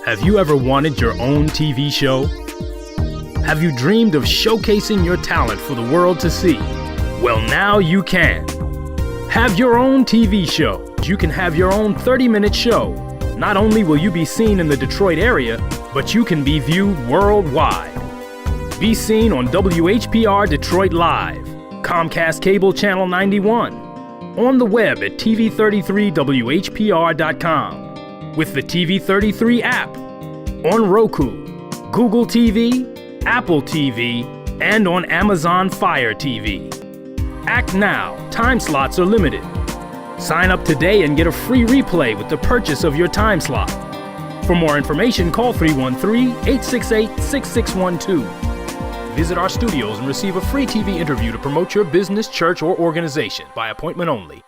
Have you ever wanted your own TV show? Have you dreamed of showcasing your talent for the world to see? Well, now you can. Have your own TV show. You can have your own 30-minute show. Not only will you be seen in the Detroit area, but you can be viewed worldwide. Be seen on WHPR Detroit Live, Comcast Cable Channel 91, on the web at TV33WHPR.com, with the TV33 app, on Roku, Google TV, Apple TV, and on Amazon Fire TV. Act now. Time slots are limited. Sign up today and get a free replay with the purchase of your time slot. For more information, call 313-868-6612. Visit our studios and receive a free TV interview to promote your business, church, or organization by appointment only.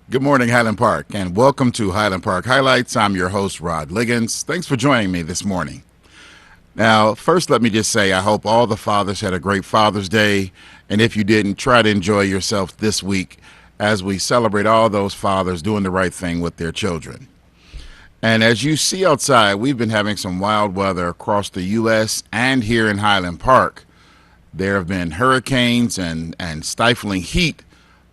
Good morning, Highland Park, and welcome to Highland Park Highlights. I'm your host, Rod Liggins. Thanks for joining me this morning. Now, first, let me just say I hope all the fathers had a great Father's Day, and if you didn't, try to enjoy yourself this week as we celebrate all those fathers doing the right thing with their children. And as you see outside, we've been having some wild weather across the U.S. and here in Highland Park. There have been hurricanes and stifling heat.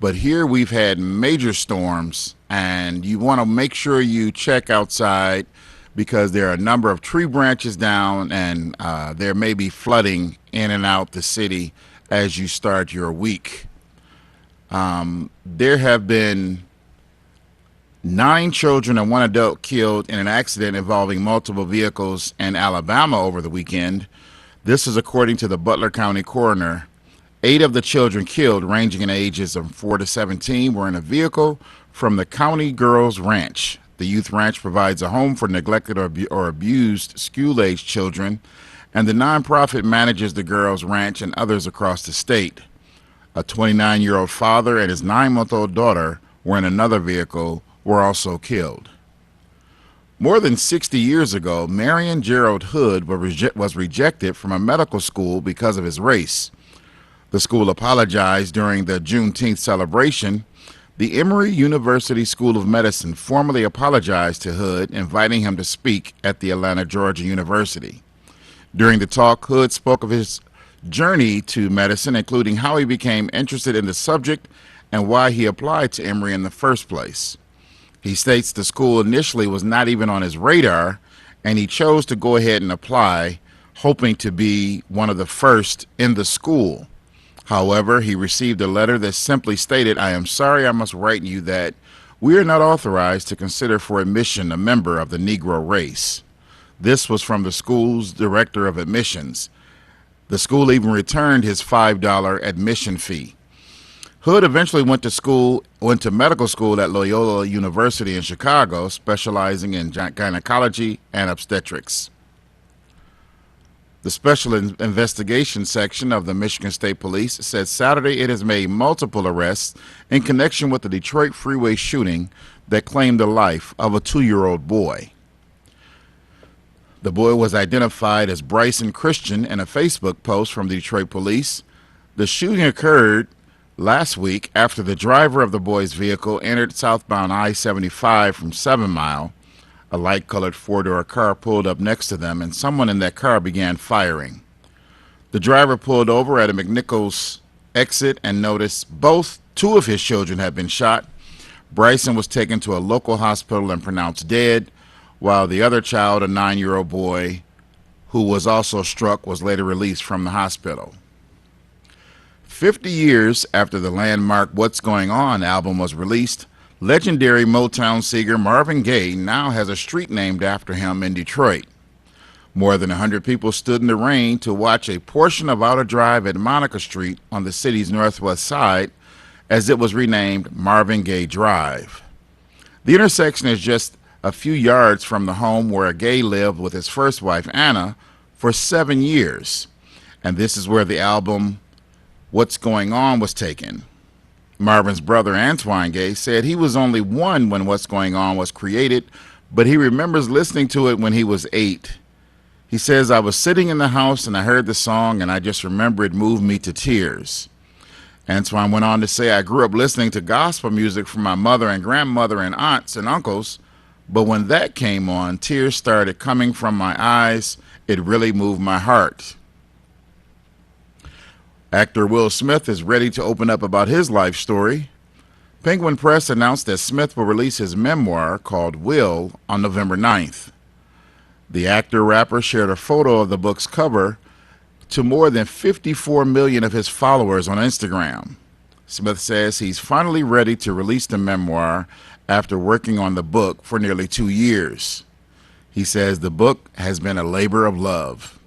But here we've had major storms, and you want to make sure you check outside because there are a number of tree branches down, and there may be flooding in and out the city as you start your week. There have been 9 children and 1 adult killed in an accident involving multiple vehicles in Alabama over the weekend. This is according to the Butler County coroner. 8 of the children killed, ranging in ages of 4 to 17, were in a vehicle from the County Girls Ranch. The youth ranch provides a home for neglected or abused school-aged children, and the nonprofit manages the Girls Ranch and others across the state. A 29-year-old father and his 9-month-old daughter were in another vehicle, were also killed. More than 60 years ago, Marion Gerald Hood was rejected from a medical school because of his race. The school apologized during the Juneteenth celebration. The Emory University School of Medicine formally apologized to Hood, inviting him to speak at the Atlanta, Georgia University. During the talk, Hood spoke of his journey to medicine, including how he became interested in the subject and why he applied to Emory in the first place. He states the school initially was not even on his radar, and he chose to go ahead and apply, hoping to be one of the first in the school. However, he received a letter that simply stated, "I am sorry I must write you that we are not authorized to consider for admission a member of the Negro race." This was from the school's director of admissions. The school even returned his $5 admission fee. Hood eventually went to medical school at Loyola University in Chicago, specializing in gynecology and obstetrics. The Special Investigation Section of the Michigan State Police said Saturday it has made multiple arrests in connection with the Detroit freeway shooting that claimed the life of a 2-year-old boy. The boy was identified as Bryson Christian in a Facebook post from the Detroit Police. The shooting occurred last week after the driver of the boy's vehicle entered southbound I-75 from 7 Mile. A light-colored 4-door car pulled up next to them, and someone in that car began firing. The driver pulled over at a McNichols exit and noticed 2 of his children had been shot. Bryson was taken to a local hospital and pronounced dead, while the other child, a 9-year-old boy who was also struck, was later released from the hospital. 50 years after the landmark What's Going On album was released, legendary Motown singer Marvin Gaye now has a street named after him in Detroit. More than 100 people stood in the rain to watch a portion of Outer Drive at Monica Street on the city's northwest side as it was renamed Marvin Gaye Drive. The intersection is just a few yards from the home where Gaye lived with his first wife, Anna, for 7 years. And this is where the album What's Going On was taken. Marvin's brother, Antoine Gaye, said he was only 1 when What's Going On was created, but he remembers listening to it when he was 8. He says, I was sitting in the house and I heard the song and I just remember it moved me to tears. Antoine went on to say, I grew up listening to gospel music from my mother and grandmother and aunts and uncles, but when that came on, tears started coming from my eyes. It really moved my heart. Actor Will Smith is ready to open up about his life story. Penguin Press announced that Smith will release his memoir called Will on November 9th. The actor-rapper shared a photo of the book's cover to more than 54 million of his followers on Instagram. Smith says he's finally ready to release the memoir after working on the book for nearly 2 years. He says the book has been a labor of love.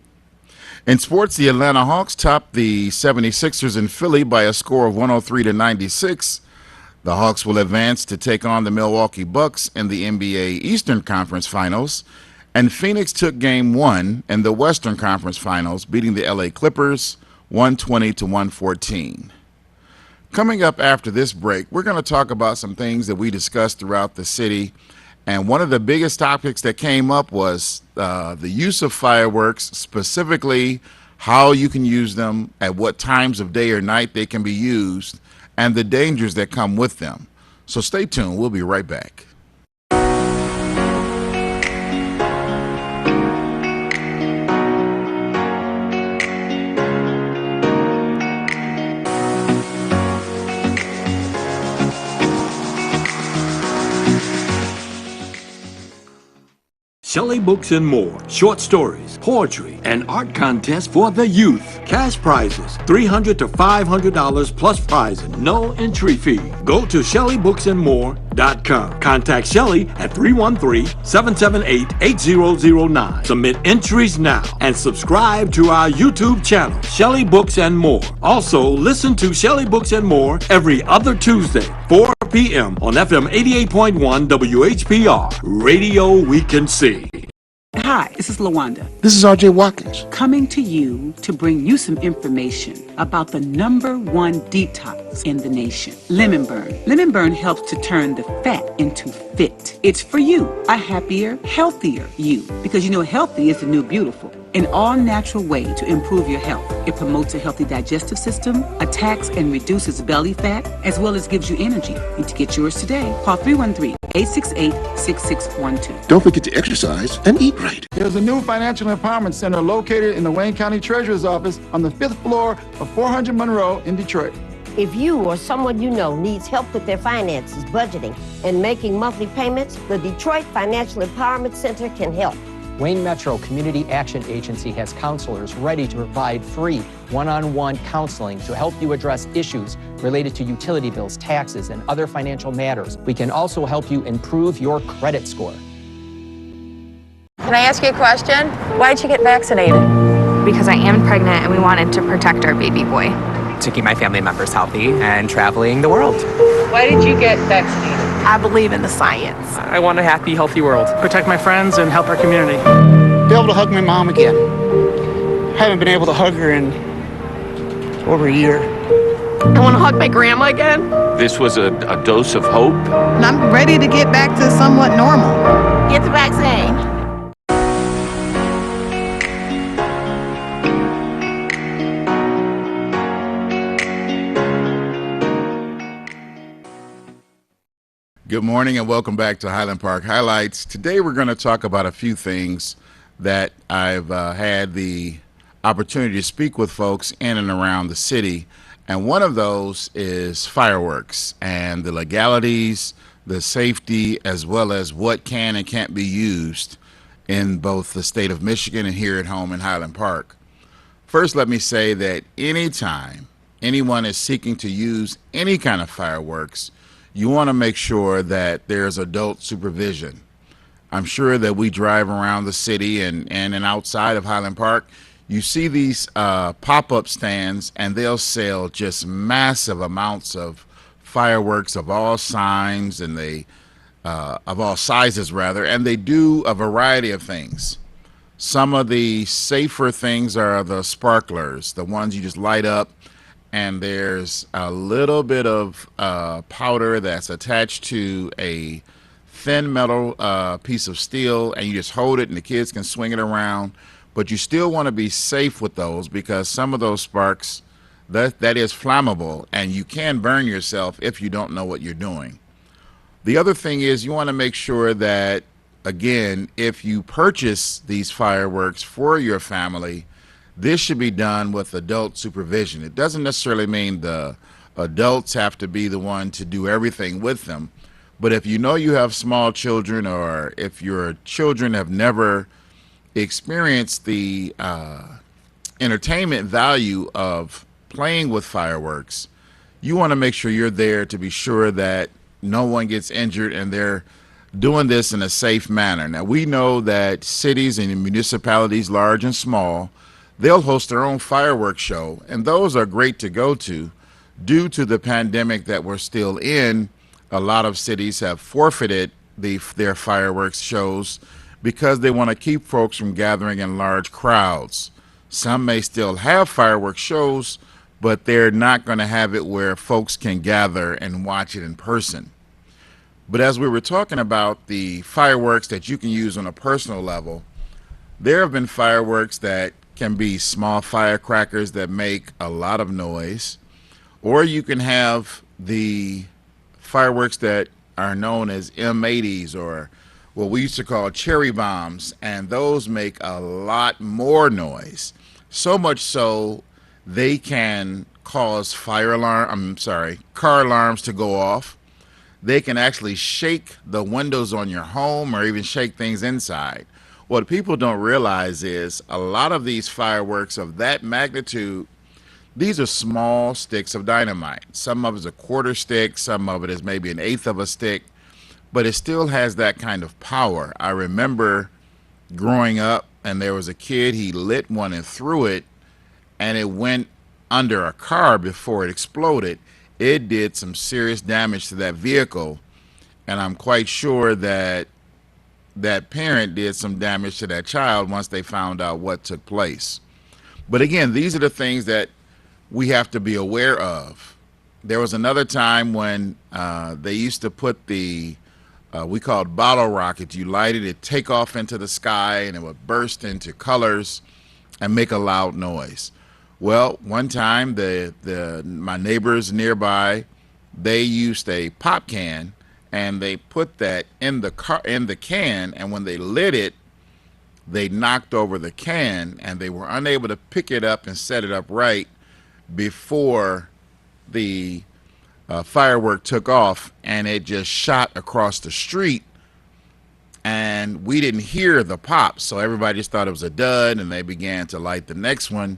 In sports, the Atlanta Hawks topped the 76ers in Philly by a score of 103-96. The Hawks will advance to take on the Milwaukee Bucks in the NBA Eastern Conference Finals, and Phoenix took Game 1 in the Western Conference Finals, beating the LA Clippers 120-114. Coming up after this break, we're going to talk about some things that we discussed throughout the city, and one of the biggest topics that came up was the use of fireworks, specifically how you can use them, at what times of day or night they can be used, and the dangers that come with them. So stay tuned. We'll be right back. Shelley Books and More. Short stories, poetry, and art contests for the youth. Cash prizes, $300 to $500 plus prizes. No entry fee. Go to ShelleyBooksandMore.com. Contact Shelley at 313-778-8009. Submit entries now and subscribe to our YouTube channel, Shelley Books and More. Also, listen to Shelley Books and More every other Tuesday, 4 p.m. on FM 88.1 WHPR. Radio we can see. Hi, this is LaWanda. This is R.J. Watkins. Coming to you to bring you some information about the #1 detox in the nation, Lemon Burn. Lemon Burn helps to turn the fat into fit. It's for you, a happier, healthier you. Because you know healthy is the new beautiful. An all-natural way to improve your health. It promotes a healthy digestive system, attacks and reduces belly fat, as well as gives you energy. Need to get yours today. Call 313-868-6612. Don't forget to exercise and eat right. There's a new financial empowerment center located in the Wayne County Treasurer's Office on the 5th floor of 400 Monroe in Detroit. If you or someone you know needs help with their finances, budgeting, and making monthly payments, the Detroit Financial Empowerment Center can help. Wayne Metro Community Action Agency has counselors ready to provide free one-on-one counseling to help you address issues related to utility bills, taxes, and other financial matters. We can also help you improve your credit score. Can I ask you a question? Why did you get vaccinated? Because I am pregnant and we wanted to protect our baby boy. To keep my family members healthy and traveling the world. Why did you get vaccinated? I believe in the science. I want a happy, healthy world. Protect my friends and help our community. Be able to hug my mom again. Haven't been able to hug her in over a year. I want to hug my grandma again. This was a dose of hope. And I'm ready to get back to somewhat normal. Get the vaccine. Good morning and welcome back to Highland Park Highlights. Today we're going to talk about a few things that I've had the opportunity to speak with folks in and around the city. And one of those is fireworks and the legalities, the safety, as well as what can and can't be used in both the state of Michigan and here at home in Highland Park. First, let me say that anytime anyone is seeking to use any kind of fireworks, you want to make sure that there's adult supervision. I'm sure that we drive around the city and outside of Highland Park, you see these pop-up stands and they'll sell just massive amounts of fireworks of all signs and of all sizes rather, and they do a variety of things. Some of the safer things are the sparklers, the ones you just light up, and there's a little bit of powder that's attached to a thin metal piece of steel, and you just hold it and the kids can swing it around. But you still want to be safe with those because some of those sparks, that is flammable, and you can burn yourself if you don't know what you're doing. The other thing is you want to make sure that, again, if you purchase these fireworks for your family, this should be done with adult supervision. It doesn't necessarily mean the adults have to be the one to do everything with them, but if you know you have small children, or if your children have never experienced the entertainment value of playing with fireworks, you want to make sure you're there to be sure that no one gets injured and they're doing this in a safe manner. Now, we know that cities and municipalities, large and small, they'll host their own fireworks show, and those are great to go to. Due to the pandemic that we're still in, a lot of cities have forfeited their fireworks shows because they want to keep folks from gathering in large crowds. Some may still have fireworks shows, but they're not going to have it where folks can gather and watch it in person. But as we were talking about the fireworks that you can use on a personal level, there have been fireworks that can be small firecrackers that make a lot of noise, or you can have the fireworks that are known as M80s, or what we used to call cherry bombs, and those make a lot more noise. So much so they can cause car alarms to go off. They can actually shake the windows on your home or even shake things inside. What people don't realize is a lot of these fireworks of that magnitude, these are small sticks of dynamite. Some of it is a quarter stick, some of it is maybe an eighth of a stick, but it still has that kind of power. I remember growing up and there was a kid, he lit one and threw it, and it went under a car before it exploded. It did some serious damage to that vehicle, and I'm quite sure that that parent did some damage to that child once they found out what took place. But again, these are the things that we have to be aware of. There was another time when they used to put the we called bottle rockets. You light it, it'd take off into the sky, and it would burst into colors and make a loud noise. Well, one time my neighbors nearby, they used a pop can and they put that in the can, and when they lit it, they knocked over the can, and they were unable to pick it up and set it up right before the firework took off, and it just shot across the street, and we didn't hear the pop, so everybody just thought it was a dud, and they began to light the next one.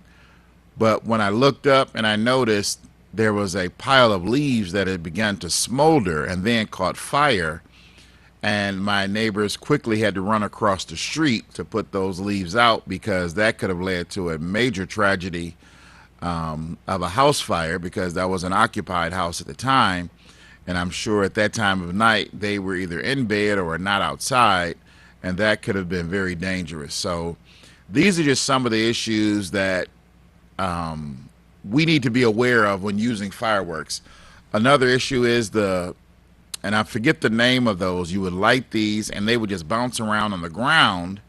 But when I looked up and I noticed there was a pile of leaves that had begun to smolder and then caught fire, and my neighbors quickly had to run across the street to put those leaves out, because that could have led to a major tragedy of a house fire, because that was an occupied house at the time, and I'm sure at that time of night they were either in bed or not outside, and that could have been very dangerous. So these are just some of the issues that we need to be aware of when using fireworks. Another issue is and I forget the name of those, you would light these and they would just bounce around on the ground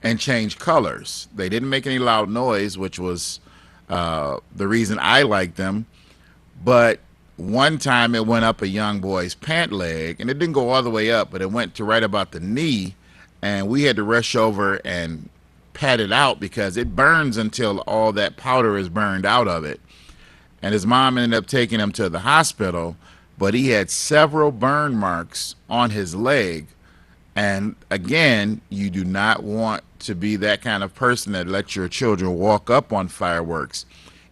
and change colors. They didn't make any loud noise, which was the reason I liked them. But one time it went up a young boy's pant leg, and it didn't go all the way up, but it went to right about the knee, and we had to rush over and pat it out because it burns until all that powder is burned out of it. And his mom ended up taking him to the hospital, but he had several burn marks on his leg. And again, you do not want to be that kind of person that lets your children walk up on fireworks.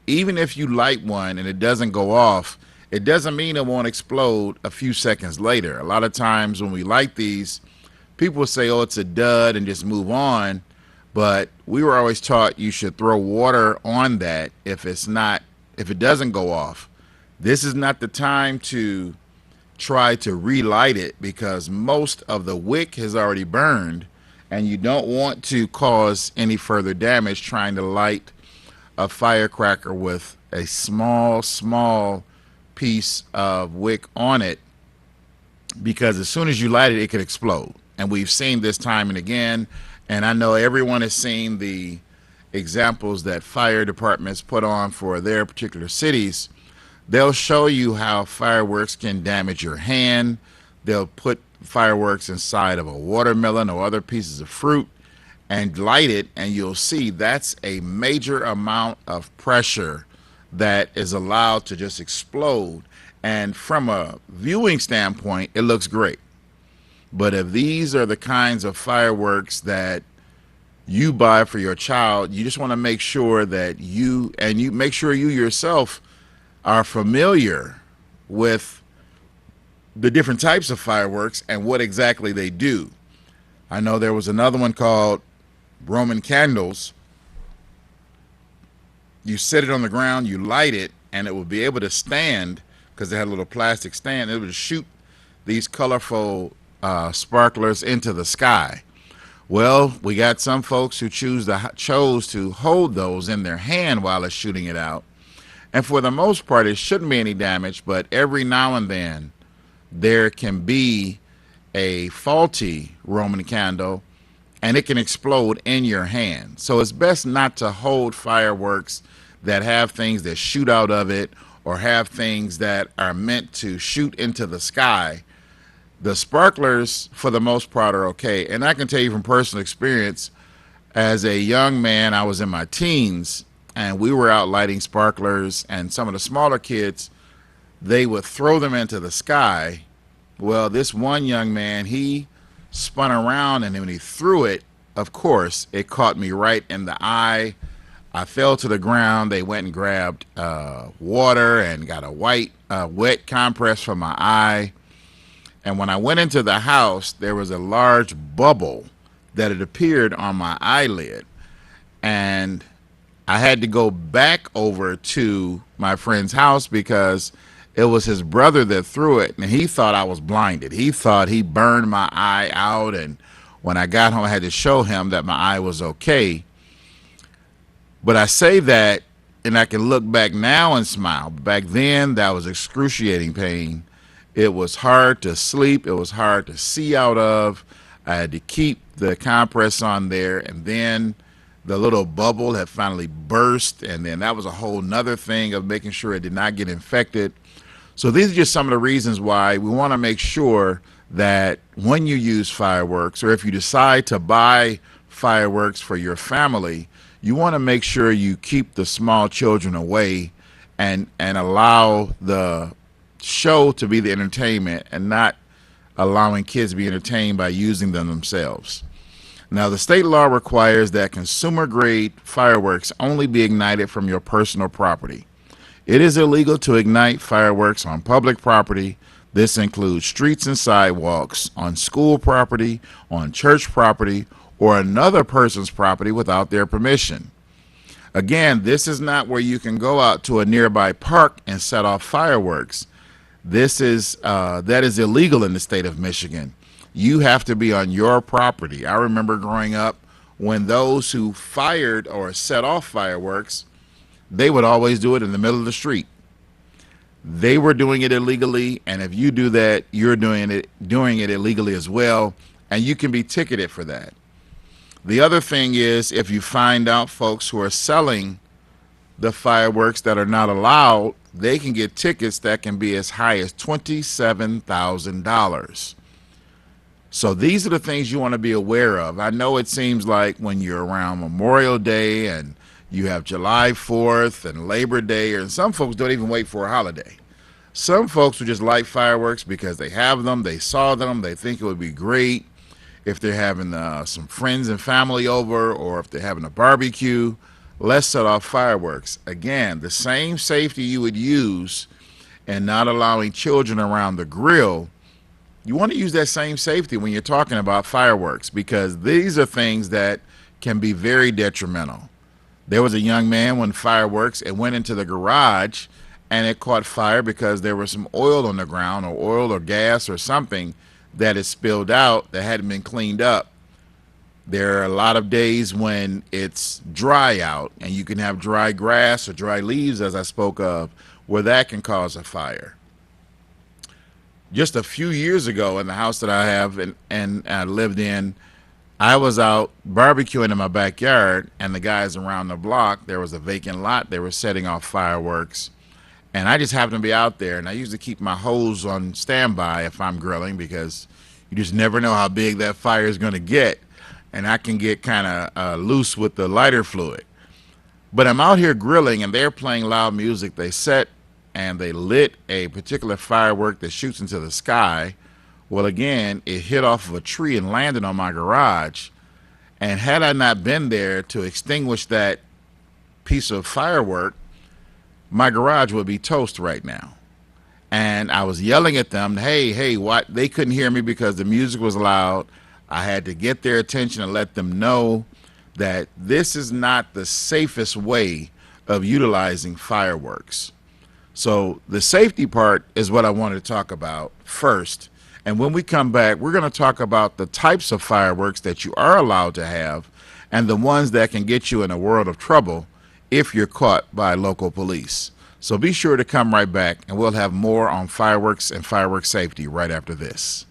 Even if you light one and it doesn't go off, it doesn't mean it won't explode a few seconds later. A lot of times when we light these, people say, oh, it's a dud, and just move on. But we were always taught you should throw water on that if it doesn't go off. This is not the time to try to relight it, because most of the wick has already burned, and you don't want to cause any further damage trying to light a firecracker with a small piece of wick on it. because as soon as you light it, it could explode. And we've seen this time and again. And I know everyone has seen the examples that fire departments put on for their particular cities. They'll show you how fireworks can damage your hand. They'll put fireworks inside of a watermelon or other pieces of fruit and light it, and you'll see that's a major amount of pressure that is allowed to just explode. And from a viewing standpoint, it looks great. But if these are the kinds of fireworks that you buy for your child, you just want to make sure that you make sure you yourself are familiar with the different types of fireworks and what exactly they do. I know there was another one called Roman candles. You set it on the ground, you light it, and it will be able to stand, because they had a little plastic stand. It would shoot these colorful sparklers into the sky. Well, we got some folks who chose to hold those in their hand while it's shooting it out. And for the most part, it shouldn't be any damage, but every now and then there can be a faulty Roman candle and it can explode in your hand. So it's best not to hold fireworks that have things that shoot out of it or have things that are meant to shoot into the sky. The sparklers, for the most part, are okay. And I can tell you from personal experience, as a young man, I was in my teens, and we were out lighting sparklers, and some of the smaller kids, they would throw them into the sky. Well, this one young man, he spun around, and when he threw it, of course, it caught me right in the eye. I fell to the ground. They went and grabbed water and got a wet compress for my eye. And when I went into the house, there was a large bubble that had appeared on my eyelid. And I had to go back over to my friend's house because it was his brother that threw it. And he thought I was blinded. He thought he burned my eye out. And when I got home, I had to show him that my eye was okay. But I say that, and I can look back now and smile. Back then, that was excruciating pain. It was hard to sleep. It was hard to see out of. I had to keep the compress on there, and then the little bubble had finally burst, and then that was a whole nother thing of making sure it did not get infected. So these are just some of the reasons why we want to make sure that when you use fireworks, or if you decide to buy fireworks for your family, you want to make sure you keep the small children away and allow the show to be the entertainment and not allowing kids to be entertained by using them themselves. Now, the state law requires that consumer-grade fireworks only be ignited from your personal property. It is illegal to ignite fireworks on public property. This includes streets and sidewalks, on school property, on church property, or another person's property without their permission. Again, this is not where you can go out to a nearby park and set off fireworks. That is illegal in the state of Michigan. You have to be on your property. I remember growing up when those who fired or set off fireworks, they would always do it in the middle of the street. They were doing it illegally, and if you do that, you're doing it illegally as well, and you can be ticketed for that. The other thing is, if you find out folks who are selling the fireworks that are not allowed, they can get tickets that can be as high as $27,000. So these are the things you want to be aware of. I know it seems like when you're around Memorial Day and you have July 4th and Labor Day, and some folks don't even wait for a holiday. Some folks will just light fireworks because they have them, they saw them, they think it would be great. If they're having some friends and family over, or if they're having a barbecue, let's set off fireworks. Again, the same safety you would use in not allowing children around the grill, you want to use that same safety when you're talking about fireworks, because these are things that can be very detrimental. There was a young man when fireworks, it went into the garage and it caught fire because there was some oil on the ground, or oil or gas or something that is spilled out that hadn't been cleaned up. There are a lot of days when it's dry out, and you can have dry grass or dry leaves, as I spoke of, where that can cause a fire. just a few years ago in the house that I have and I lived in, I was out barbecuing in my backyard, and the guys around the block, there was a vacant lot. They were setting off fireworks, and I just happened to be out there. And I usually keep my hose on standby if I'm grilling, because you just never know how big that fire is going to get, and I can get kind of loose with the lighter fluid. But I'm out here grilling, and they're playing loud music. They set and they lit a particular firework that shoots into the sky. Well, again, it hit off of a tree and landed on my garage. And had I not been there to extinguish that piece of firework, my garage would be toast right now. And I was yelling at them, hey, what? They couldn't hear me because the music was loud. I had to get their attention and let them know that this is not the safest way of utilizing fireworks. So the safety part is what I wanted to talk about first. And when we come back, we're going to talk about the types of fireworks that you are allowed to have and the ones that can get you in a world of trouble if you're caught by local police. So be sure to come right back, and we'll have more on fireworks and fireworks safety right after this.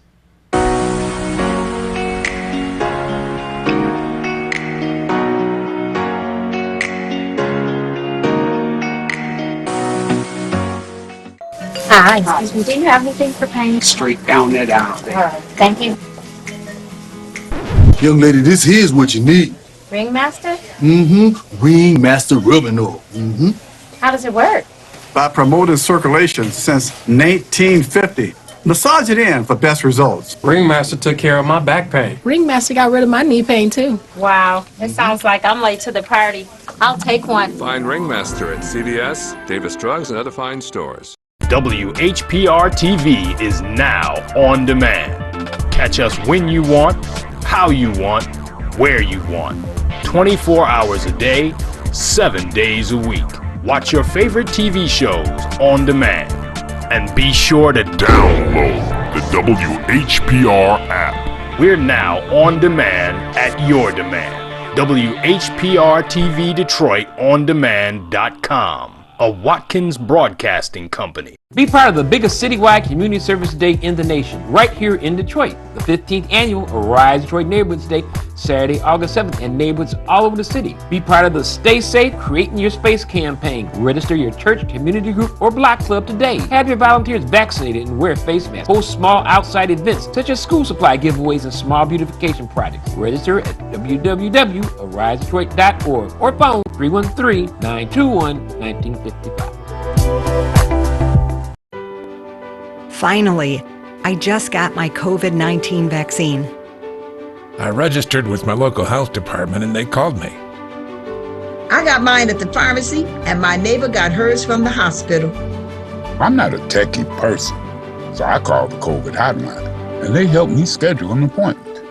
Hi, excuse me, do you have anything for paint? Straight down that aisle there. All right, thank you. Young lady, this here's what you need. Ringmaster? Ringmaster rubbing oil. How does it work? By promoting circulation since 1950. Massage it in for best results. Ringmaster took care of my back pain. Ringmaster got rid of my knee pain too. Wow, it sounds like I'm late to the party. I'll take one. Find Ringmaster at CVS, Davis Drugs, and other fine stores. WHPR TV is now on demand. Catch us when you want, how you want, where you want. 24 hours a day, 7 days a week. Watch your favorite TV shows on demand. And be sure to download the WHPR app. We're now on demand at your demand. WHPR TV Detroit on demand.com. A Watkins Broadcasting Company. Be part of the biggest citywide community service day in the nation, right here in Detroit. The 15th annual Arise Detroit Neighborhoods Day, Saturday, August 7th, and neighborhoods all over the city. Be part of the Stay Safe, Creating Your Space campaign. Register your church, community group, or block club today. Have your volunteers vaccinated and wear face masks. Host small outside events, such as school supply giveaways and small beautification projects. Register at www.arisedetroit.org or phone 313-921-1955. Finally, I just got my COVID-19 vaccine. I registered with my local health department and they called me. I got mine at the pharmacy and my neighbor got hers from the hospital. I'm not a techie person, so I called the COVID hotline and they helped me schedule an appointment.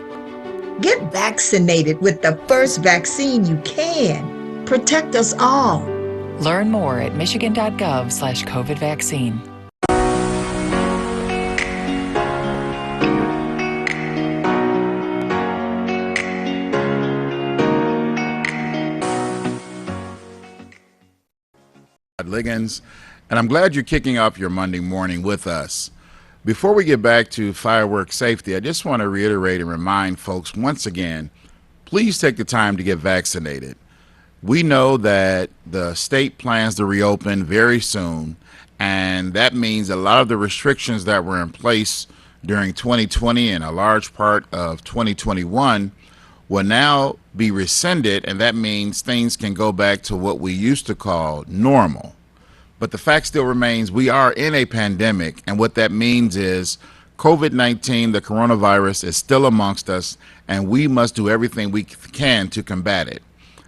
Get vaccinated with the first vaccine you can. Protect us all. Learn more at michigan.gov/COVID vaccine. Liggins, and I'm glad you're kicking off your Monday morning with us. Before we get back to fireworks safety, I just want to reiterate and remind folks once again, please take the time to get vaccinated. We know that the state plans to reopen very soon, and that means a lot of the restrictions that were in place during 2020 and a large part of 2021 will now be rescinded, and that means things can go back to what we used to call normal. But the fact still remains, we are in a pandemic, and what that means is COVID-19, the coronavirus, is still amongst us, and we must do everything we can to combat it.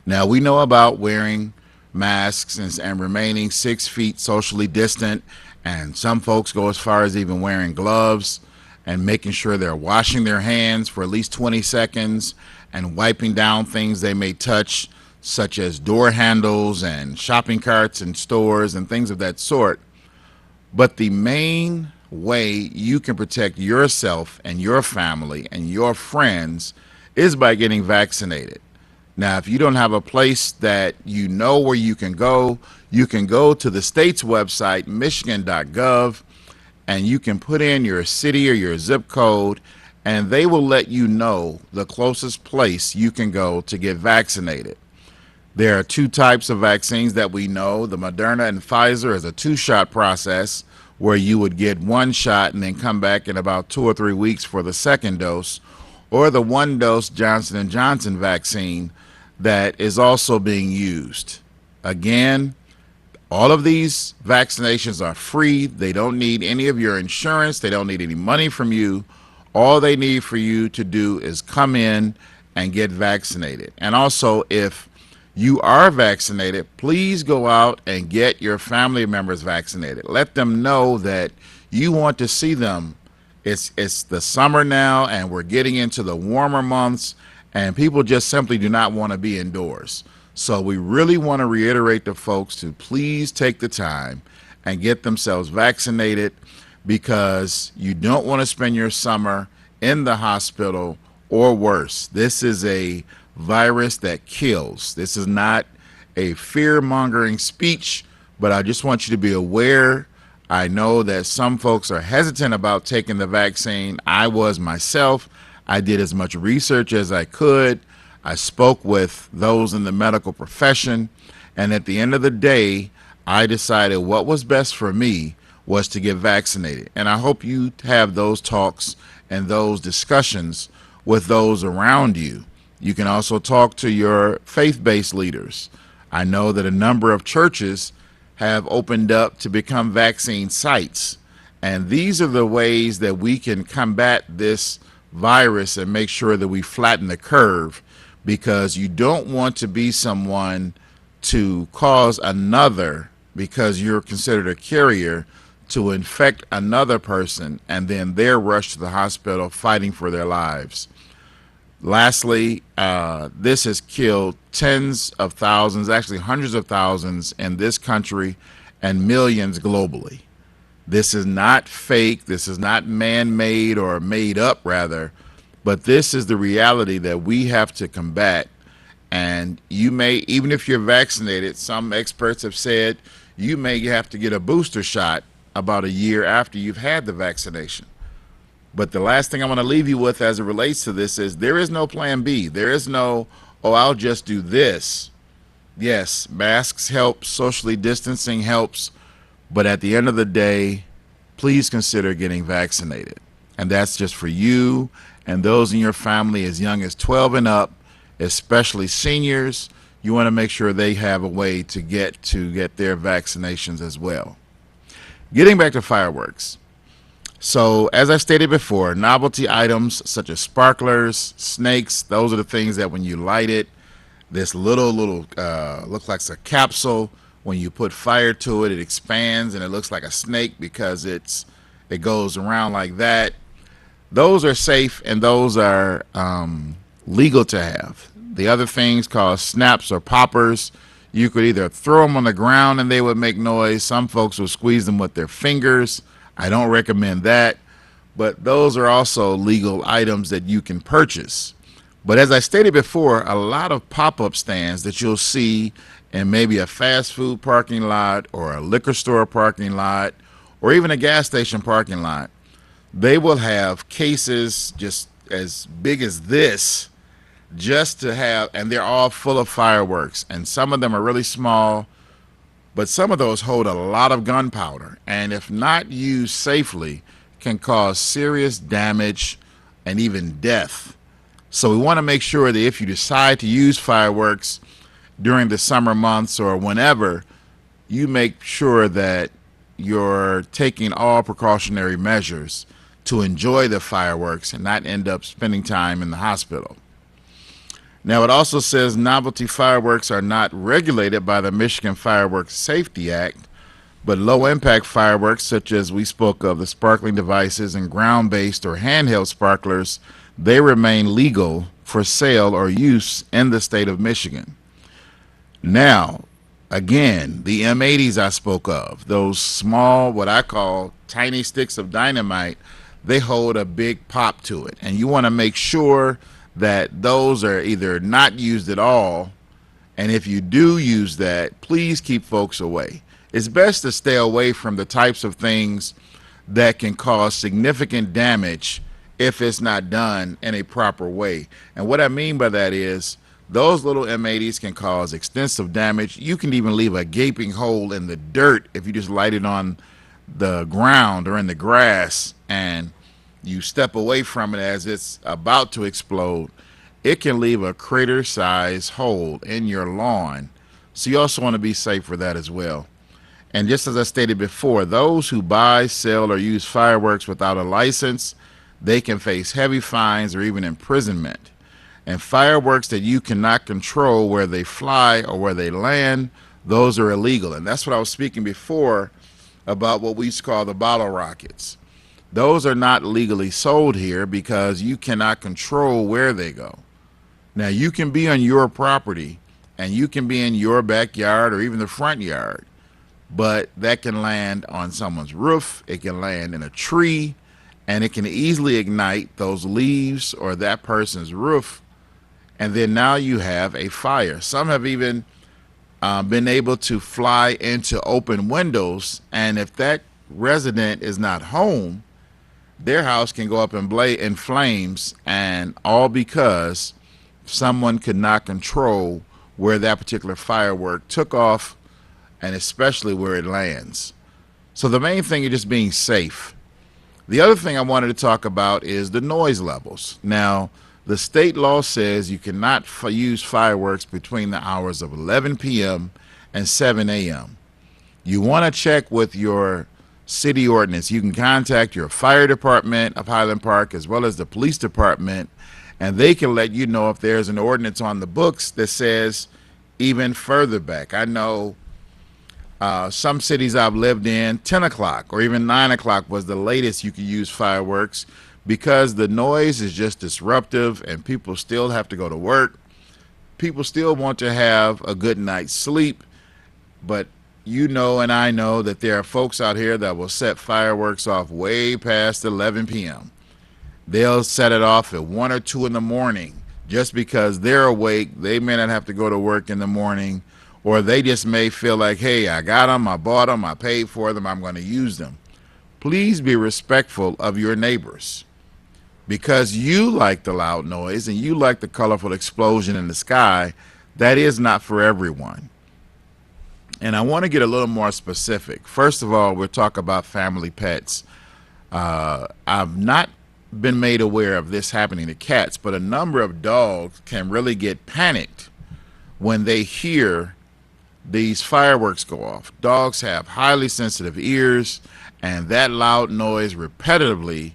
Now, we know about wearing masks and remaining 6 feet socially distant, and some folks go as far as even wearing gloves and making sure they're washing their hands for at least 20 seconds and wiping down things they may touch, such as door handles and shopping carts in stores and things of that sort. But the main way you can protect yourself and your family and your friends is by getting vaccinated. Now, if you don't have a place that you know where you can go to the state's website, michigan.gov, and you can put in your city or your zip code, and they will let you know the closest place you can go to get vaccinated. There are two types of vaccines that we know. The Moderna and Pfizer is a 2-shot process where you would get 1 shot and then come back in about 2 or 3 weeks for the second dose, or the 1-dose Johnson & Johnson vaccine that is also being used. Again, all of these vaccinations are free. They don't need any of your insurance. They don't need any money from you. All they need for you to do is come in and get vaccinated. And also, if you are vaccinated, please go out and get your family members vaccinated. Let them know that you want to see them. It's the summer now, and we're getting into the warmer months, and people just simply do not want to be indoors. So we really want to reiterate to folks to please take the time and get themselves vaccinated, because you don't want to spend your summer in the hospital or worse. This is a virus that kills. This is not a fear-mongering speech, but I just want you to be aware. I know that some folks are hesitant about taking the vaccine. I was myself. I did as much research as I could. I spoke with those in the medical profession, and at the end of the day, I decided what was best for me was to get vaccinated. And I hope you have those talks and those discussions with those around you. You can also talk to your faith-based leaders. I know that a number of churches have opened up to become vaccine sites. And these are the ways that we can combat this virus and make sure that we flatten the curve, because you don't want to be someone to cause another, because you're considered a carrier, to infect another person and then they're rushed to the hospital fighting for their lives. Lastly, this has killed tens of thousands, actually hundreds of thousands in this country and millions globally. This is not fake. This is not man-made or made up, rather, but this is the reality that we have to combat. And you may, even if you're vaccinated, some experts have said you may have to get a booster shot about a year after you've had the vaccination. But the last thing I want to leave you with as it relates to this is there is no plan B. There is no, oh, I'll just do this. Yes, masks help, socially distancing helps, but at the end of the day, please consider getting vaccinated. And that's just for you and those in your family as young as 12 and up, especially seniors. You want to make sure they have a way to get their vaccinations as well. Getting back to fireworks. So, as I stated before, novelty items such as sparklers, snakes, those are the things that when you light it, this little looks like a capsule. When you put fire to it, it expands and it looks like a snake because it goes around like that. Those are safe and those are legal to have. The other things called snaps or poppers, you could either throw them on the ground and they would make noise. Some folks will squeeze them with their fingers. I don't recommend that, but those are also legal items that you can purchase. But as I stated before, a lot of pop-up stands that you'll see in maybe a fast food parking lot or a liquor store parking lot or even a gas station parking lot, they will have cases just as big as this just to have, and they're all full of fireworks, and some of them are really small, but some of those hold a lot of gunpowder, and if not used safely, can cause serious damage and even death. So we want to make sure that if you decide to use fireworks during the summer months or whenever, you make sure that you're taking all precautionary measures to enjoy the fireworks and not end up spending time in the hospital. Now, it also says novelty fireworks are not regulated by the Michigan Fireworks Safety Act, but low-impact fireworks, such as we spoke of, the sparkling devices and ground-based or handheld sparklers, they remain legal for sale or use in the state of Michigan. Now, again, the M80s I spoke of, those small, what I call tiny sticks of dynamite, they hold a big pop to it, and you want to make sure that those are either not used at all, and if you do use that, please keep folks away. It's best to stay away from the types of things that can cause significant damage if it's not done in a proper way. And what I mean by that is those little M80s can cause extensive damage. You can even leave a gaping hole in the dirt if you just light it on the ground or in the grass and you step away from it as it's about to explode. It can leave a crater-sized hole in your lawn. So you also want to be safe for that as well. And just as I stated before, those who buy, sell, or use fireworks without a license, they can face heavy fines or even imprisonment. And fireworks that you cannot control where they fly or where they land, those are illegal. And that's what I was speaking before about what we used to call the bottle rockets. Those are not legally sold here because you cannot control where they go. Now, you can be on your property and you can be in your backyard or even the front yard, but that can land on someone's roof, it can land in a tree, and it can easily ignite those leaves or that person's roof, and then now you have a fire. Some have even been able to fly into open windows, and if that resident is not home, their house can go up in flames, and all because someone could not control where that particular firework took off, and especially where it lands. So the main thing is just being safe. The other thing I wanted to talk about is the noise levels. Now, the state law says you cannot use fireworks between the hours of 11 p.m. and 7 a.m. You want to check with your city ordinance. You can contact your fire department of Highland Park as well as the police department, and they can let you know if there's an ordinance on the books that says even further back. I know some cities I've lived in, 10 o'clock or even 9 o'clock was the latest you could use fireworks because the noise is just disruptive and people still have to go to work. People still want to have a good night's sleep, but you know and I know that there are folks out here that will set fireworks off way past 11 p.m. They'll set it off at 1 or 2 in the morning just because they're awake. They may not have to go to work in the morning, or they just may feel like, hey, I got them, I bought them, I paid for them, I'm going to use them. Please be respectful of your neighbors because you like the loud noise and you like the colorful explosion in the sky. That is not for everyone. And I want to get a little more specific. First of all, we'll talk about family pets. I've not been made aware of this happening to cats, but a number of dogs can really get panicked when they hear these fireworks go off. Dogs have highly sensitive ears, and that loud noise repetitively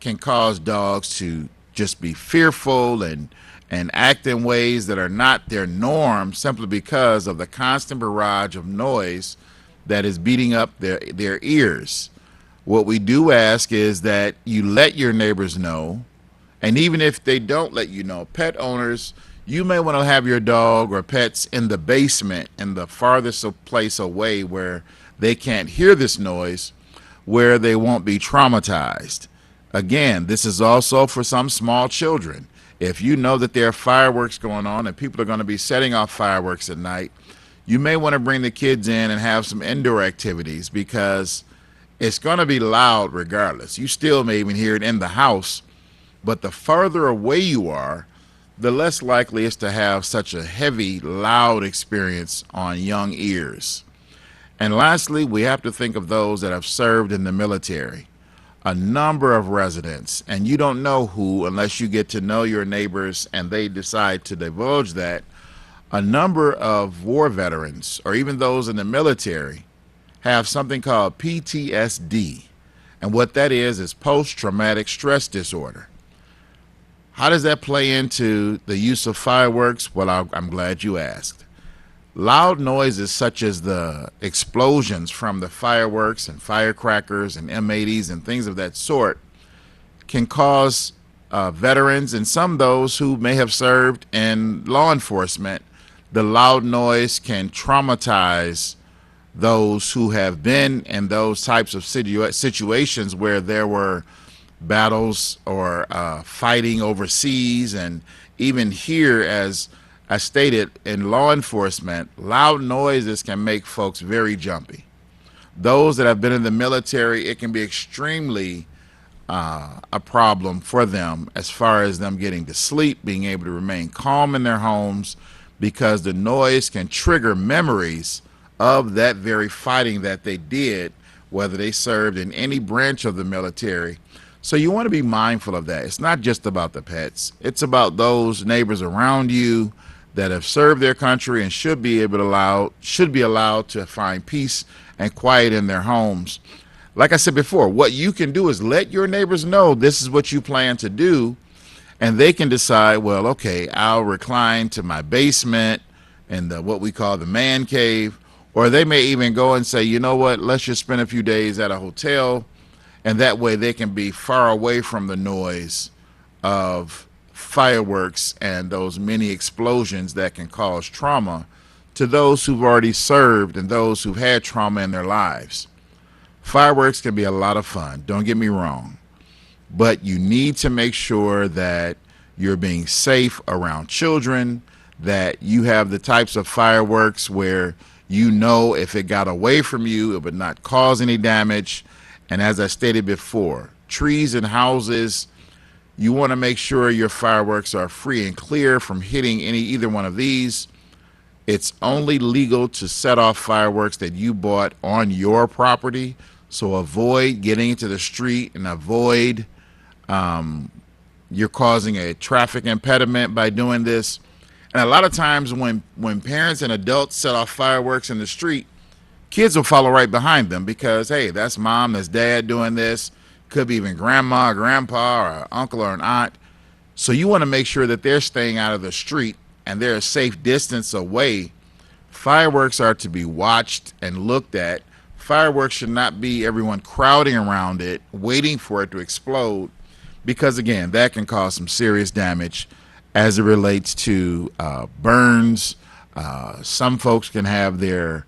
can cause dogs to just be fearful and act in ways that are not their norm simply because of the constant barrage of noise that is beating up their ears. What we do ask is that you let your neighbors know, and even if they don't let you know, pet owners, you may want to have your dog or pets in the basement in the farthest place away where they can't hear this noise, where they won't be traumatized. Again, this is also for some small children. If you know that there are fireworks going on and people are going to be setting off fireworks at night, you may want to bring the kids in and have some indoor activities because it's going to be loud regardless. You still may even hear it in the house, but the further away you are, the less likely it's to have such a heavy, loud experience on young ears. And lastly, we have to think of those that have served in the military. A number of residents, and you don't know who unless you get to know your neighbors and they decide to divulge that, a number of war veterans or even those in the military have something called PTSD. And what that is post-traumatic stress disorder. How does that play into the use of fireworks? Well, I'm glad you asked. Loud noises such as the explosions from the fireworks and firecrackers and M80s and things of that sort can cause veterans and some those who may have served in law enforcement, the loud noise can traumatize those who have been in those types of situations where there were battles or fighting overseas. And even here, as I stated, in law enforcement, loud noises can make folks very jumpy. those that have been in the military, it can be extremely a problem for them as far as them getting to sleep, being able to remain calm in their homes, because the noise can trigger memories of that very fighting that they did, whether they served in any branch of the military. So you want to be mindful of that. It's not just about the pets. It's about those neighbors around you that have served their country and should be allowed to find peace and quiet in their homes. Like I said before, what you can do is let your neighbors know this is what you plan to do, and they can decide, well, okay, I'll recline to my basement and what we call the man cave, or they may even go and say, you know what, let's just spend a few days at a hotel, and that way they can be far away from the noise of fireworks and those many explosions that can cause trauma to those who've already served and those who've had trauma in their lives. Fireworks can be a lot of fun, don't get me wrong, but you need to make sure that you're being safe around children, that you have the types of fireworks where you know if it got away from you, it would not cause any damage. And as I stated before, trees and houses, you want to make sure your fireworks are free and clear from hitting either one of these. It's only legal to set off fireworks that you bought on your property. So avoid getting into the street and avoid you're causing a traffic impediment by doing this. And a lot of times when parents and adults set off fireworks in the street, kids will follow right behind them because, hey, that's mom, that's dad doing this. Could be even grandma, grandpa, or uncle or an aunt. So you want to make sure that they're staying out of the street and they're a safe distance away. Fireworks are to be watched and looked at. Fireworks should not be everyone crowding around it, waiting for it to explode, because again, that can cause some serious damage as it relates to burns. Some folks can have their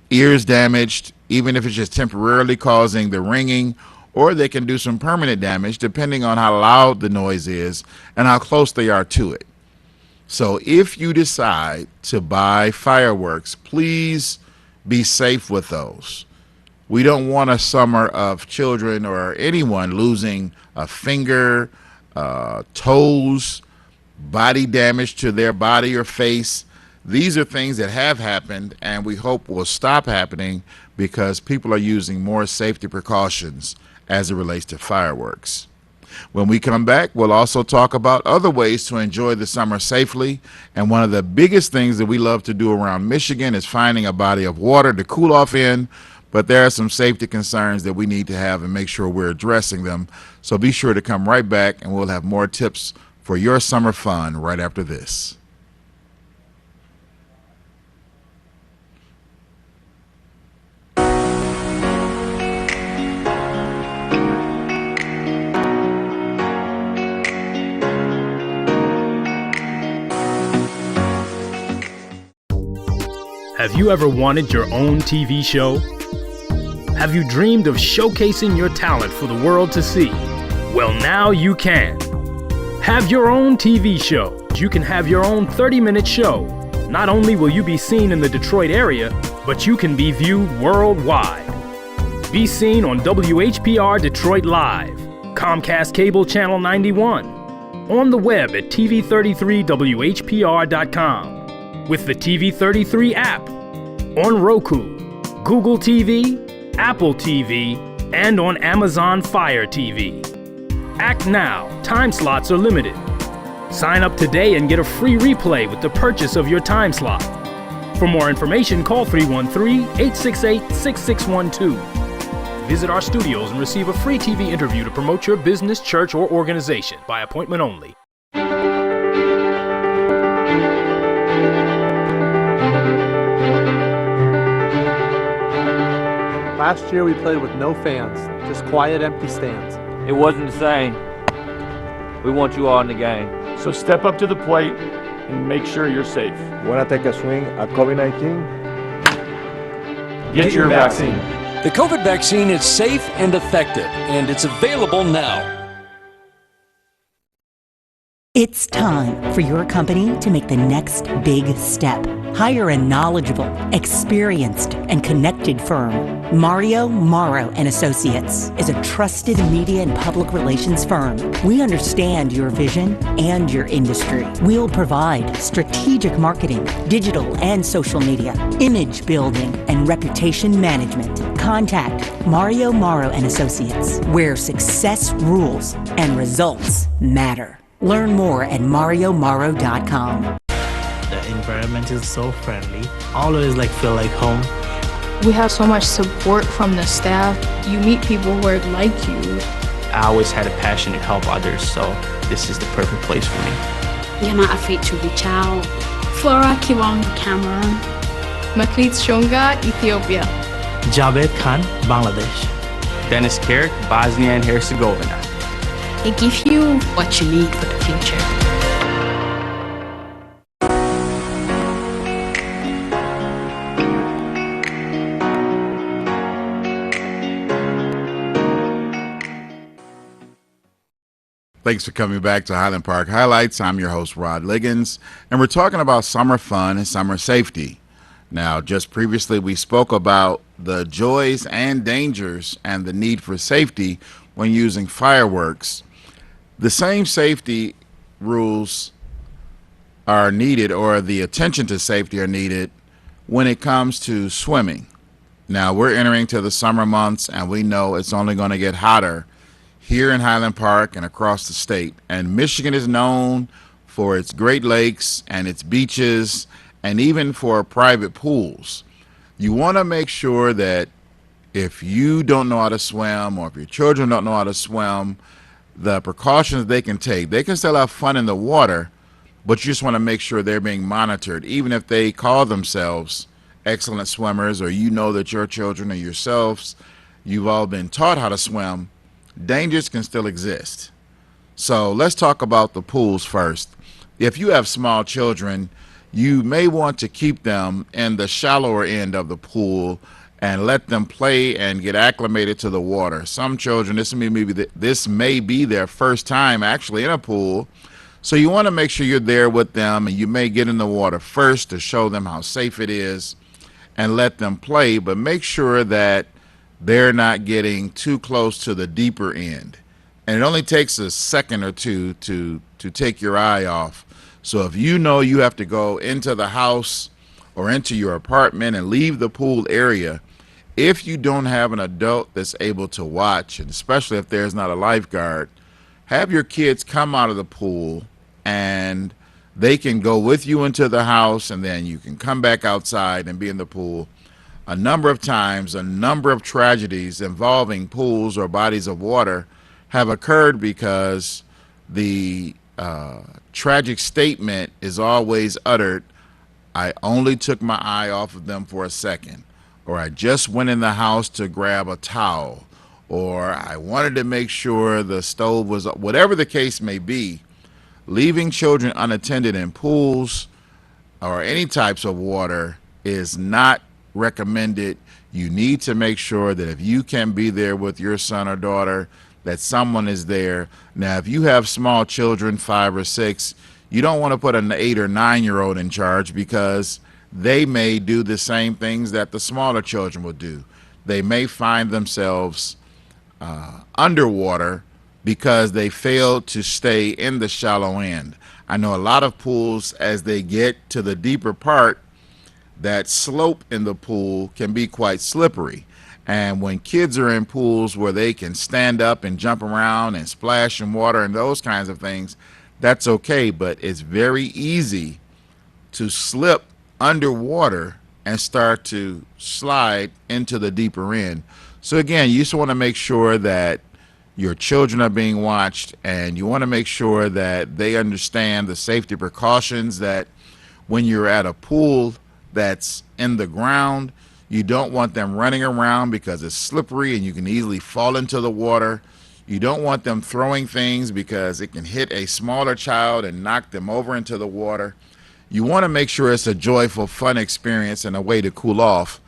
ears damaged, even if it's just temporarily causing the ringing, or they can do some permanent damage depending on how loud the noise is and how close they are to it. So if you decide to buy fireworks, please be safe with those. We don't want a summer of children or anyone losing a finger, toes, body damage to their body or face. These are things that have happened and we hope will stop happening because people are using more safety precautions as it relates to fireworks. When we come back, we'll also talk about other ways to enjoy the summer safely. And one of the biggest things that we love to do around Michigan is finding a body of water to cool off in. But there are some safety concerns that we need to have and make sure we're addressing them. So be sure to come right back and we'll have more tips for your summer fun right after this. Have you ever wanted your own TV show? Have you dreamed of showcasing your talent for the world to see? Well, now you can. Have your own TV show. You can have your own 30-minute show. Not only will you be seen in the Detroit area, but you can be viewed worldwide. Be seen on WHPR Detroit Live, Comcast Cable Channel 91, on the web at TV33WHPR.com, with the TV33 app, on Roku, Google TV, Apple TV, and on Amazon Fire TV. Act now. Time slots are limited. Sign up today and get a free replay with the purchase of your time slot. For more information, call 313-868-6612. Visit our studios and receive a free TV interview to promote your business, church, or organization by appointment only. Last year we played with no fans, just quiet, empty stands. It wasn't the same. We want you all in the game. So step up to the plate and make sure you're safe. Want to take a swing at COVID-19? Get your vaccine. The COVID vaccine is safe and effective, and it's available now. It's time for your company to make the next big step. Hire a knowledgeable, experienced, and connected firm. Mario Morrow and Associates is a trusted media and public relations firm. We understand your vision and your industry. We'll provide strategic marketing, digital and social media, image building, and reputation management. Contact Mario Morrow and Associates, where success rules and results matter. Learn more at mariomorrow.com. The environment is so friendly. Always feel like home. We have so much support from the staff. You meet people who are like you. I always had a passion to help others, so this is the perfect place for me. Yana Afichu Bichao. Flora Kiwang, Cameroon. Maklit Shunga, Ethiopia. Javed Khan, Bangladesh. Dennis Carrick, Bosnia and Herzegovina. They give you what you need for the future. Thanks for coming back to Highland Park Highlights. I'm your host, Rod Liggins, and we're talking about summer fun and summer safety. Now, just previously, we spoke about the joys and dangers and the need for safety when using fireworks. The same safety rules are needed, or the attention to safety are needed, when it comes to swimming. Now, we're entering to the summer months, and we know it's only going to get hotter here in Highland Park and across the state. And Michigan is known for its Great Lakes and its beaches, and even for private pools. You want to make sure that if you don't know how to swim, or if your children don't know how to swim, the precautions they can take. They can still have fun in the water, but you just want to make sure they're being monitored. Even if they call themselves excellent swimmers, or you know that your children or yourselves, you've all been taught how to swim, dangers can still exist. So let's talk about the pools first. If you have small children, you may want to keep them in the shallower end of the pool and let them play and get acclimated to the water. Some children, this may be their first time actually in a pool, so you want to make sure you're there with them, and you may get in the water first to show them how safe it is and let them play, but make sure that they're not getting too close to the deeper end. And it only takes a second or two to take your eye off. So if you know you have to go into the house or into your apartment and leave the pool area, if you don't have an adult that's able to watch, and especially if there's not a lifeguard, have your kids come out of the pool and they can go with you into the house, and then you can come back outside and be in the pool. A number of times, a number of tragedies involving pools or bodies of water have occurred because the tragic statement is always uttered, "I only took my eye off of them for a second," or "I just went in the house to grab a towel," or "I wanted to make sure the stove was," whatever the case may be. Leaving children unattended in pools or any types of water is not recommended. You need to make sure that if you can be there with your son or daughter, that someone is there. Now, if you have small children, 5 or 6, you don't want to put an 8 or 9-year-old in charge, because they may do the same things that the smaller children will do. They may find themselves underwater because they failed to stay in the shallow end. I know a lot of pools, as they get to the deeper part, that slope in the pool can be quite slippery. And when kids are in pools where they can stand up and jump around and splash in water and those kinds of things, that's okay. But it's very easy to slip underwater and start to slide into the deeper end. So again, you just want to make sure that your children are being watched, and you want to make sure that they understand the safety precautions, that when you're at a pool that's in the ground, you don't want them running around because it's slippery and you can easily fall into the water. You don't want them throwing things because it can hit a smaller child and knock them over into the water. You want to make sure it's a joyful, fun experience and a way to cool off,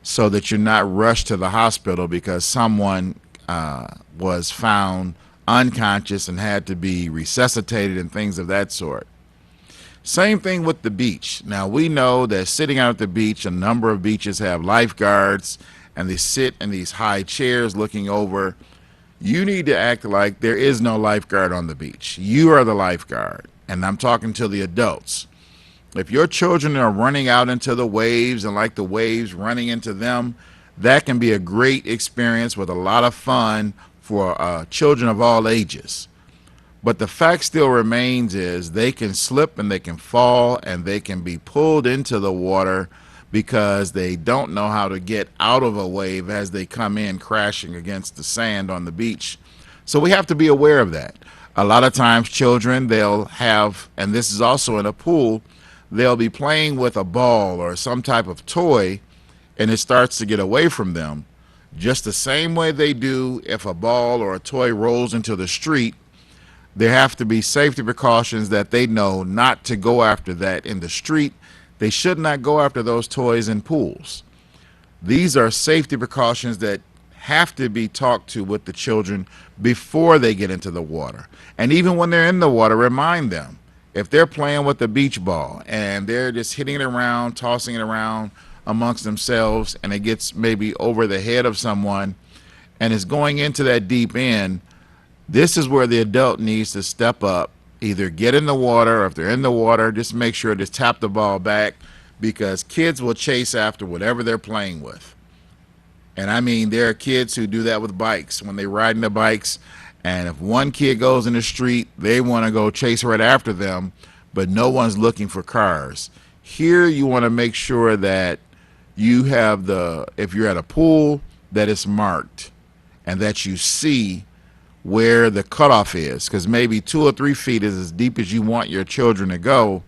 so that you're not rushed to the hospital because someone was found unconscious and had to be resuscitated and things of that sort. Same thing with the beach. Now, we know that sitting out at the beach, a number of beaches have lifeguards, and they sit in these high chairs looking over. You need to act like there is no lifeguard on the beach. You are the lifeguard, and I'm talking to the adults. If your children are running out into the waves and like the waves running into them, that can be a great experience with a lot of fun for children of all ages. But the fact still remains is they can slip and they can fall and they can be pulled into the water because they don't know how to get out of a wave as they come in crashing against the sand on the beach. So we have to be aware of that. A lot of times children, they'll have, and this is also in a pool, they'll be playing with a ball or some type of toy and it starts to get away from them. Just the same way they do if a ball or a toy rolls into the street. There have to be safety precautions that they know not to go after that in the street. They should not go after those toys in pools. These are safety precautions that have to be talked to with the children before they get into the water. And even when they're in the water, remind them. If they're playing with the beach ball and they're just hitting it around, tossing it around amongst themselves, and it gets maybe over the head of someone and is going into that deep end, this is where the adult needs to step up, either get in the water, or if they're in the water, just make sure to tap the ball back, because kids will chase after whatever they're playing with. And I mean, there are kids who do that with bikes when they're riding the bikes, and if one kid goes in the street, they want to go chase right after them, but no one's looking for cars. Here you want to make sure that you have if you're at a pool, that it's marked and that you see where the cutoff is, because maybe 2 or 3 feet is as deep as you want your children to go,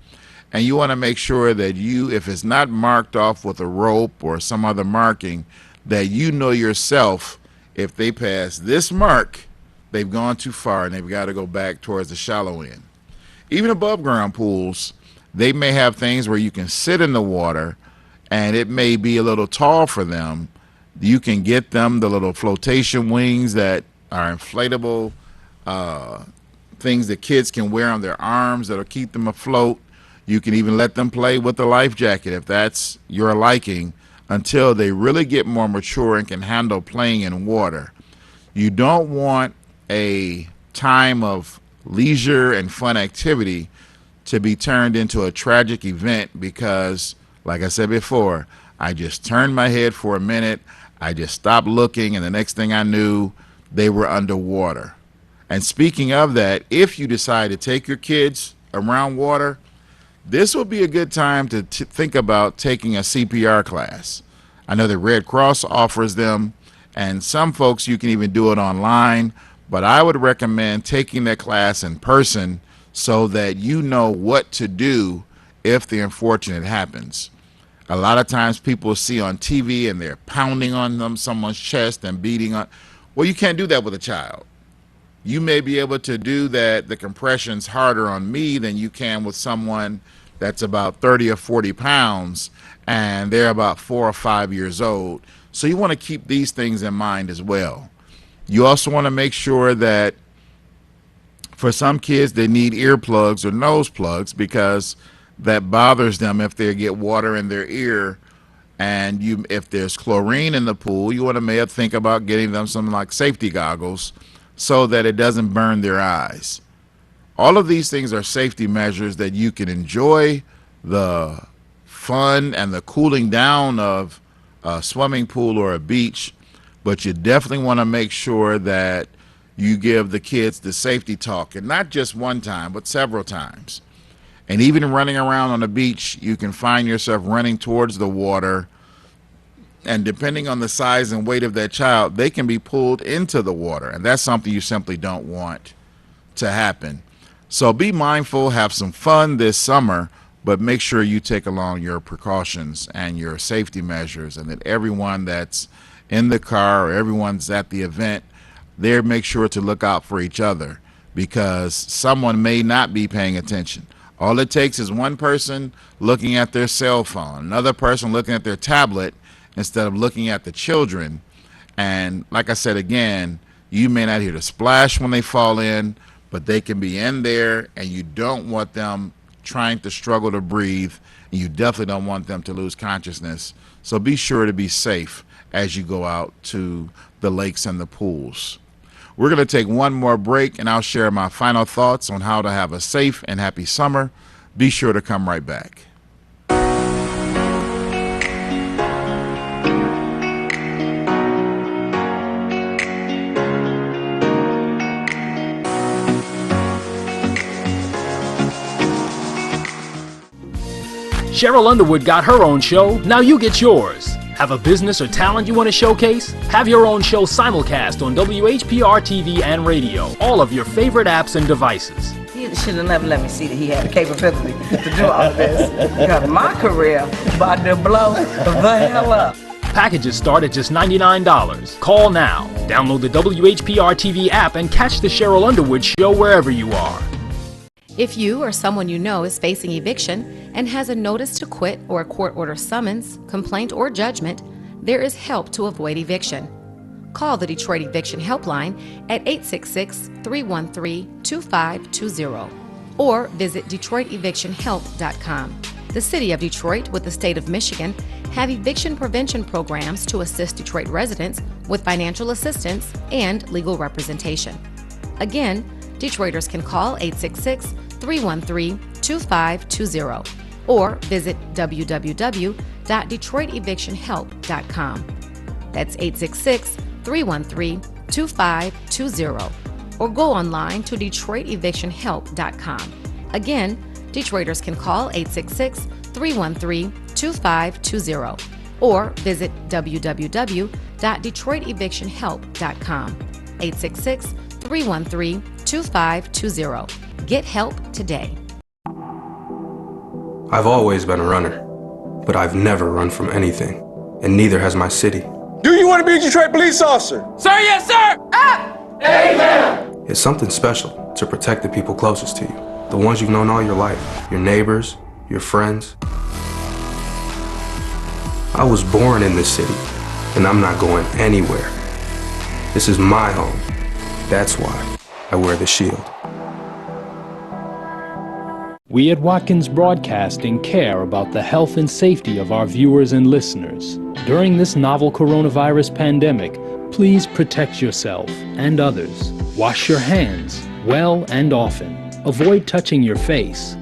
and you want to make sure that if it's not marked off with a rope or some other marking, that you know yourself, if they pass this mark, they've gone too far and they've got to go back towards the shallow end. Even above ground pools, they may have things where you can sit in the water and it may be a little tall for them. You can get them the little flotation wings that are inflatable things that kids can wear on their arms that'll keep them afloat. You can even let them play with the life jacket if that's your liking, until they really get more mature and can handle playing in water. You don't want a time of leisure and fun activity to be turned into a tragic event because, like I said before, I just turned my head for a minute, I just stopped looking, and the next thing I knew, they were underwater. And speaking of that, if you decide to take your kids around water, this will be a good time to think about taking a CPR class. I know the Red Cross offers them, and some folks you can even do it online, but I would recommend taking that class in person so that you know what to do if the unfortunate happens. A lot of times people see on TV and they're pounding on someone's chest and beating on. Well, you can't do that with a child. You may be able to do that, the compressions harder on me than you can with someone that's about 30 or 40 pounds and they're about 4 or 5 years old. So you want to keep these things in mind as well. You also want to make sure that for some kids, they need earplugs or nose plugs because that bothers them if they get water in their ear. And if there's chlorine in the pool, you want to think about getting them something like safety goggles so that it doesn't burn their eyes. All of these things are safety measures that you can enjoy the fun and the cooling down of a swimming pool or a beach, but you definitely want to make sure that you give the kids the safety talk, and not just one time, but several times. And even running around on the beach, you can find yourself running towards the water, and depending on the size and weight of that child, they can be pulled into the water, and that's something you simply don't want to happen. So be mindful, have some fun this summer, but make sure you take along your precautions and your safety measures, and that everyone that's in the car or everyone's at the event, they make sure to look out for each other, because someone may not be paying attention. All it takes is one person looking at their cell phone, another person looking at their tablet instead of looking at the children. And like I said again, You may not hear the splash when they fall in, but they can be in there, and you don't want them trying to struggle to breathe, and you definitely don't want them to lose consciousness. So be sure to be safe as you go out to the lakes and the pools. We're going to take one more break, and I'll share my final thoughts on how to have a safe and happy summer. Be sure to come right back. Cheryl Underwood got her own show, now you get yours. Have a business or talent you want to showcase? Have your own show simulcast on WHPR TV and radio, all of your favorite apps and devices. He should have never let me see that he had the capability to do all of this. Because my career about to blow the hell up. Packages start at just $99. Call now. Download the WHPR TV app and catch the Cheryl Underwood show wherever you are. If you or someone you know is facing eviction and has a notice to quit or a court order summons, complaint, or judgment, there is help to avoid eviction. Call the Detroit Eviction Helpline at 866-313-2520 or visit DetroitEvictionHelp.com. The City of Detroit with the State of Michigan have eviction prevention programs to assist Detroit residents with financial assistance and legal representation. Again, Detroiters can call 866-313-2520 or visit www.DetroitEvictionHelp.com. That's 866-313-2520 or go online to DetroitEvictionHelp.com. Again, Detroiters can call 866-313-2520 or visit www.DetroitEvictionHelp.com. 866-313-2520. Get help today. I've always been a runner, but I've never run from anything, and neither has my city. Do you want to be a Detroit police officer? Sir, yes, sir! Up! Amen! It's something special to protect the people closest to you, the ones you've known all your life, your neighbors, your friends. I was born in this city, and I'm not going anywhere. This is my home. That's why I wear the shield. We at Watkins Broadcasting care about the health and safety of our viewers and listeners. During this novel coronavirus pandemic, please protect yourself and others. Wash your hands well and often. Avoid touching your face.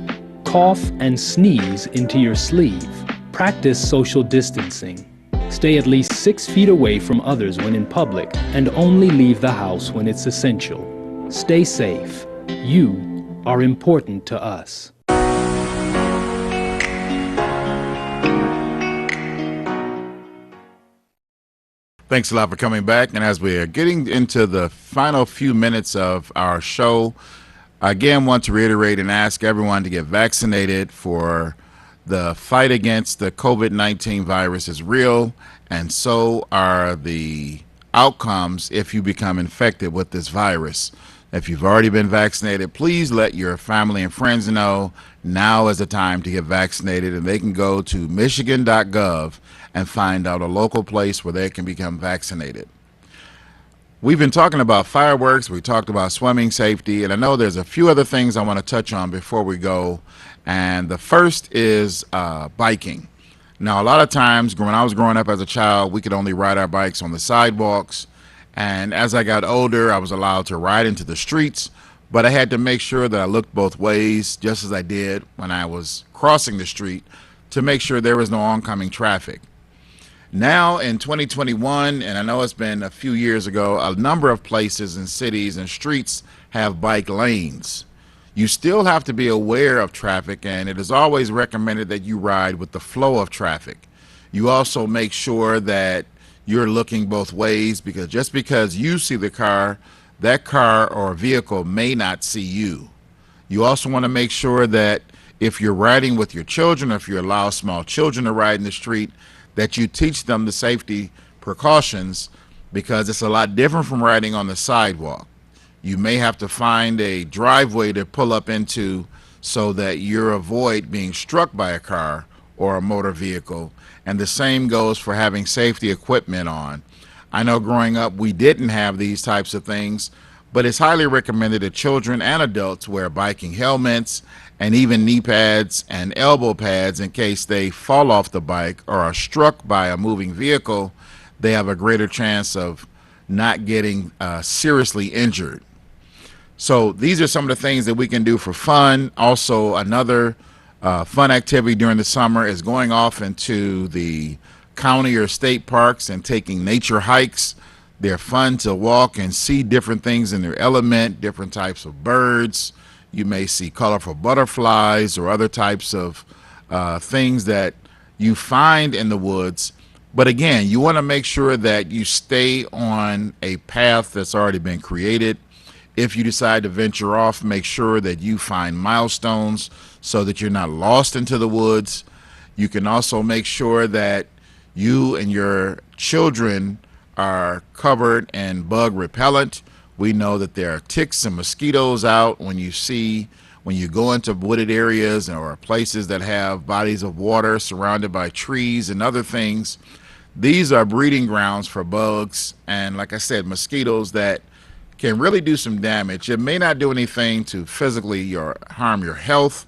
Cough and sneeze into your sleeve. Practice social distancing. Stay at least 6 feet away from others when in public and only leave the house when it's essential. Stay safe. You are important to us. Thanks a lot for coming back. And as we are getting into the final few minutes of our show, I again want to reiterate and ask everyone to get vaccinated. For the fight against the COVID-19 virus is real, and so are the outcomes if you become infected with this virus. If you've already been vaccinated, please let your family and friends know now is the time to get vaccinated, and they can go to michigan.gov and find out a local place where they can become vaccinated. We've been talking about fireworks, we talked about swimming safety, and I know there's a few other things I want to touch on before we go. And the first is biking. Now, a lot of times when I was growing up as a child, we could only ride our bikes on the sidewalks. And as I got older, I was allowed to ride into the streets, but I had to make sure that I looked both ways, just as I did when I was crossing the street, to make sure there was no oncoming traffic. Now in 2021, and I know it's been a few years ago, a number of places and cities and streets have bike lanes. You still have to be aware of traffic, and it is always recommended that you ride with the flow of traffic. You also make sure that you're looking both ways, because just because you see the car, that car or vehicle may not see you. You also want to make sure that if you're riding with your children, or if you allow small children to ride in the street, that you teach them the safety precautions, because it's a lot different from riding on the sidewalk. You may have to find a driveway to pull up into so that you avoid being struck by a car or a motor vehicle. And the same goes for having safety equipment on. I know growing up we didn't have these types of things, but it's highly recommended that children and adults wear biking helmets and even knee pads and elbow pads in case they fall off the bike or are struck by a moving vehicle. They have a greater chance of not getting seriously injured. So these are some of the things that we can do for fun. Also, another fun activity during the summer is going off into the county or state parks and taking nature hikes. They're fun to walk and see different things in their element, different types of birds. You may see colorful butterflies or other types of things that you find in the woods. But again, you want to make sure that you stay on a path that's already been created. If you decide to venture off, make sure that you find milestones so that you're not lost into the woods. You can also make sure that you and your children are covered in bug repellent. We know that there are ticks and mosquitoes out when you go into wooded areas or places that have bodies of water surrounded by trees and other things. These are breeding grounds for bugs and, like I said, mosquitoes that can really do some damage. It may not do anything to physically harm your health,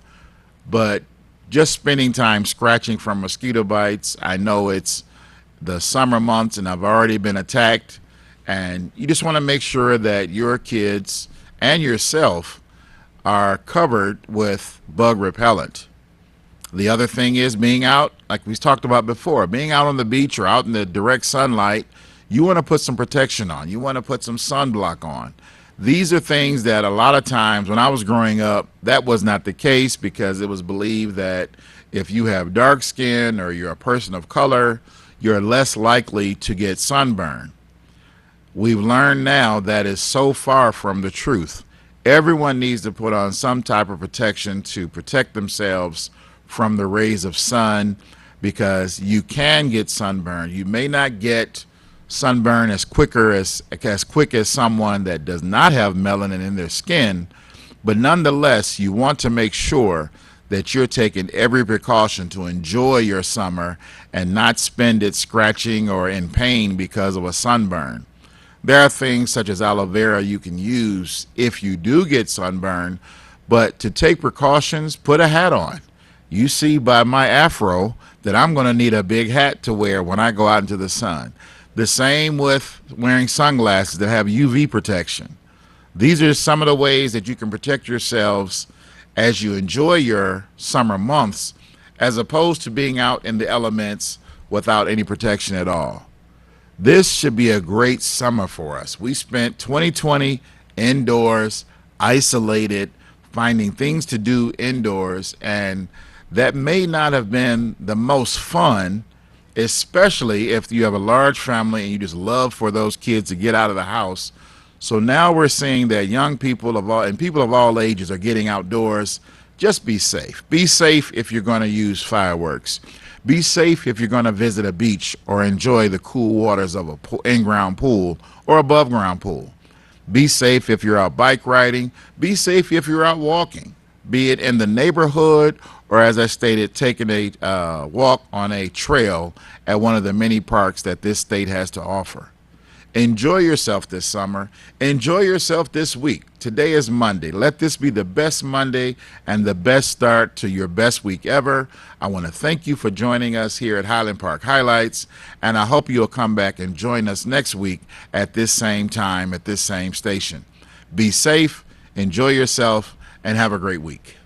but just spending time scratching from mosquito bites. I know it's the summer months and I've already been attacked, and you just want to make sure that your kids and yourself are covered with bug repellent. The other thing is being out, like we talked about before, being out on the beach or out in the direct sunlight. You want to put some protection on. You want to put some sunblock on. These are things that a lot of times when I was growing up, that was not the case, because it was believed that if you have dark skin or you're a person of color, you're less likely to get sunburn. We've learned now that is so far from the truth. Everyone needs to put on some type of protection to protect themselves from the rays of sun, because you can get sunburn. You may not get sunburn as quick as someone that does not have melanin in their skin, but nonetheless, you want to make sure that you're taking every precaution to enjoy your summer and not spend it scratching or in pain because of a sunburn. There are things such as aloe vera you can use if you do get sunburn, but to take precautions, put a hat on. You see by my afro that I'm going to need a big hat to wear when I go out into the sun. The same with wearing sunglasses that have UV protection. These are some of the ways that you can protect yourselves as you enjoy your summer months, as opposed to being out in the elements without any protection at all. This should be a great summer for us. We spent 2020 indoors, isolated, finding things to do indoors, and that may not have been the most fun, especially if you have a large family and you just love for those kids to get out of the house. So now we're seeing that young people and people of all ages are getting outdoors. Just be safe. Be safe if you're going to use fireworks. Be safe if you're going to visit a beach or enjoy the cool waters of an in-ground pool or above-ground pool. Be safe if you're out bike riding. Be safe if you're out walking, be it in the neighborhood or, as I stated, taking a walk on a trail at one of the many parks that this state has to offer. Enjoy yourself this summer. Enjoy yourself this week. Today is Monday. Let this be the best Monday and the best start to your best week ever. I want to thank you for joining us here at Highland Park Highlights, and I hope you'll come back and join us next week at this same time, at this same station. Be safe, enjoy yourself, and have a great week.